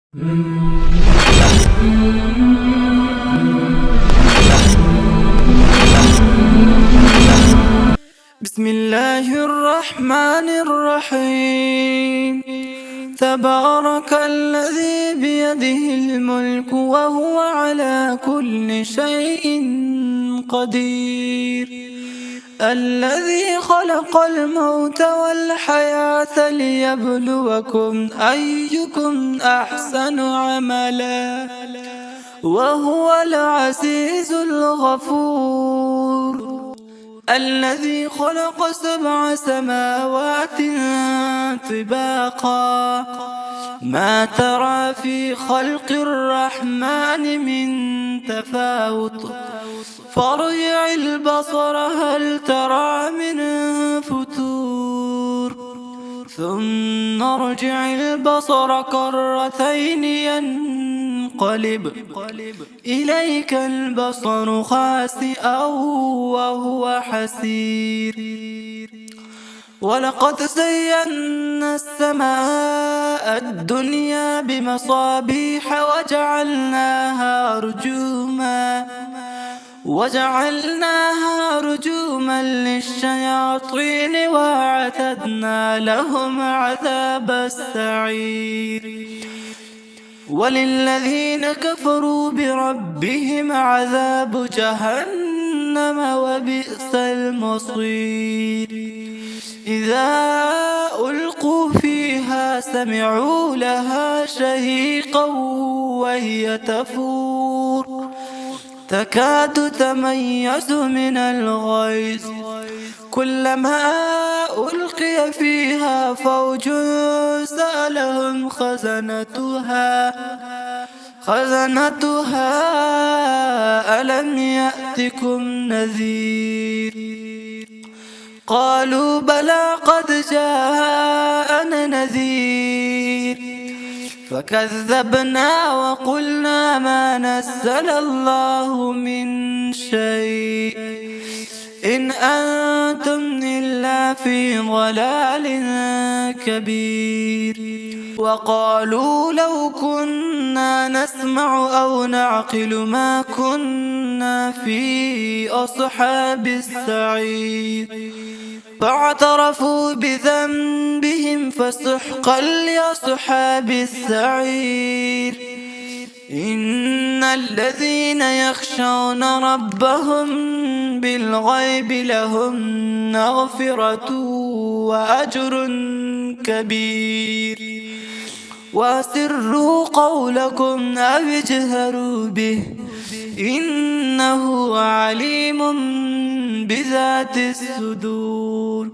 بسم الله الرحمن الرحيم. تبارك الذي بيده الملك وهو على كل شيء قدير، الذي خلق الموت والحياة ليبلوكم أيكم أحسن عملا، وهو العزيز الغفور. الذي خلق 7 سماوات طباقا، ما ترى في خلق الرحمن من تفاوت، فارجع البصر هل ترى من فتور، ثم ارجع البصر كرتين ينقلب إليك البصر خاسئا وهو حسير. ولقد زينا السماء الدنيا بمصابيح وجعلناها رجوما للشياطين وأعتدنا لهم عذاب السعير. وللذين كفروا بربهم عذاب جهنم وبئس المصير. إذا ألقوا فيها سمعوا لها شهيقا وهي تفور، تكاد تميز من الغيظ، كلما ألقي فيها فوج سألهم خزنتها ألم يأتكم نذير؟ قالوا بلى قد جاءنا نذير، فكذبنا وقلنا ما نزل الله من شيء إن أنتم إلا في ضلال كبير. وقالوا لو كنا نسمع أو نعقل ما كنا في أصحاب السعير، فاعترفوا بذنبهم فسحقا لأصحاب السعير. إن الذين يخشون ربهم بالغيب لهم مغفرة وأجر كبير. وأسروا قولكم أو اجهروا به إنه عليم بذات الصدور.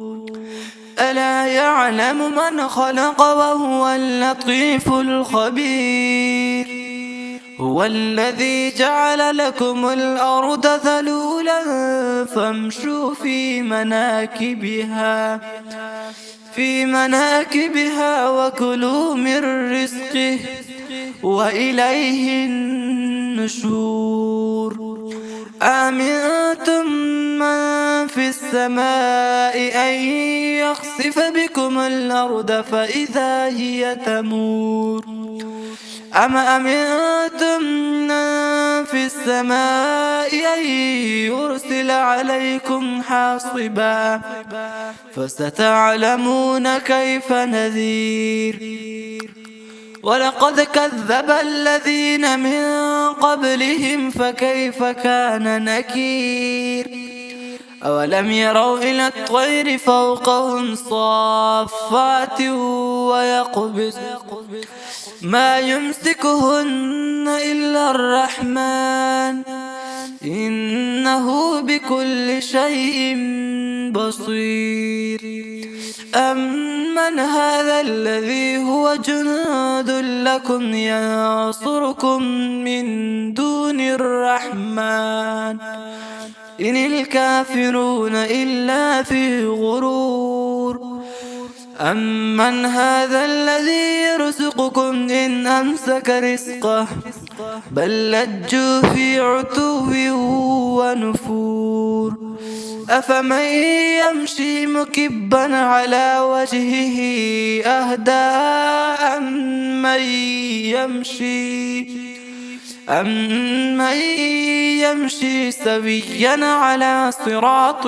ألا يعلم من خلق وهو اللطيف الخبير. هو الذي جعل لكم الأرض ذلولا فامشوا في مناكبها وكلوا من رزقه وإليه النشور. أأمنتم من في السماء أن يخسف بكم الأرض فإذا هي تمور، أم أمنتم من في السماء أن يرسل عليكم حاصبا فستعلمون كيف نذير. ولقد كذب الذين من قبلهم فكيف كان نكير. أولم يروا إلى الطير فوقهم صافات ويقبض ما يمسكهن إلا الرحمن إنه بكل شيء بصير. أمن هذا الذي هو جند لكم ينصركم من دون الرحمن إن الكافرون إلا في غرور. أمن هذا الذي يرزقكم إن أمسك رزقه بل لجوا في عتو ونفور أفمن يمشي مكبا على وجهه أهدى أمن يمشي سويا على صراط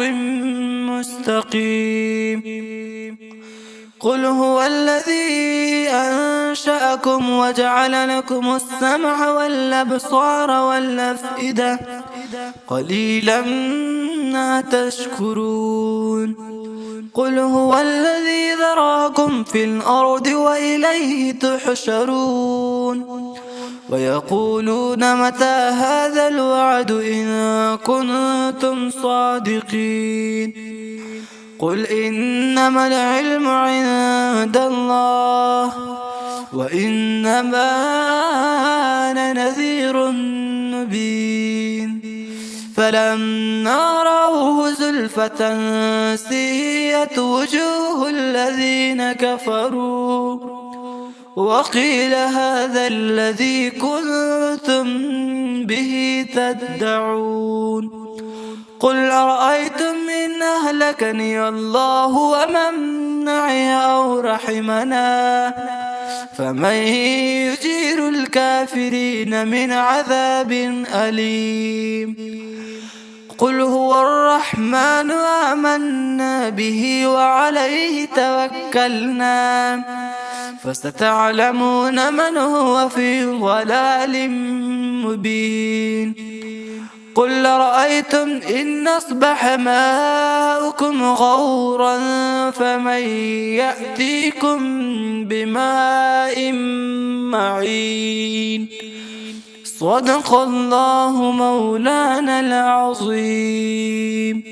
مستقيم قل هو الذي أنشأكم وجعل لكم السمع والأبصار والأفئدة قليلا ما تشكرون قل هو الذي ذراكم في الأرض وإليه تحشرون ويقولون متى هذا الوعد إن كنتم صادقين قل إنما العلم عند الله وإنما أنا نذير مبين فلما رأوه زلفة سيئت وجوه الذين كفروا وقيل هذا الذي كنتم به تدعون قل أرأيتم إن أهلكني الله ومن معي أو رحمنا فمن يجير الكافرين من عذاب أليم قل هو الرحمن آمنا به وعليه توكلنا فستعلمون من هو في ضلال مبين قل رأيتم إن أصبح ماؤكم غورا فمن يأتيكم بماء معين صدق الله مولانا العظيم.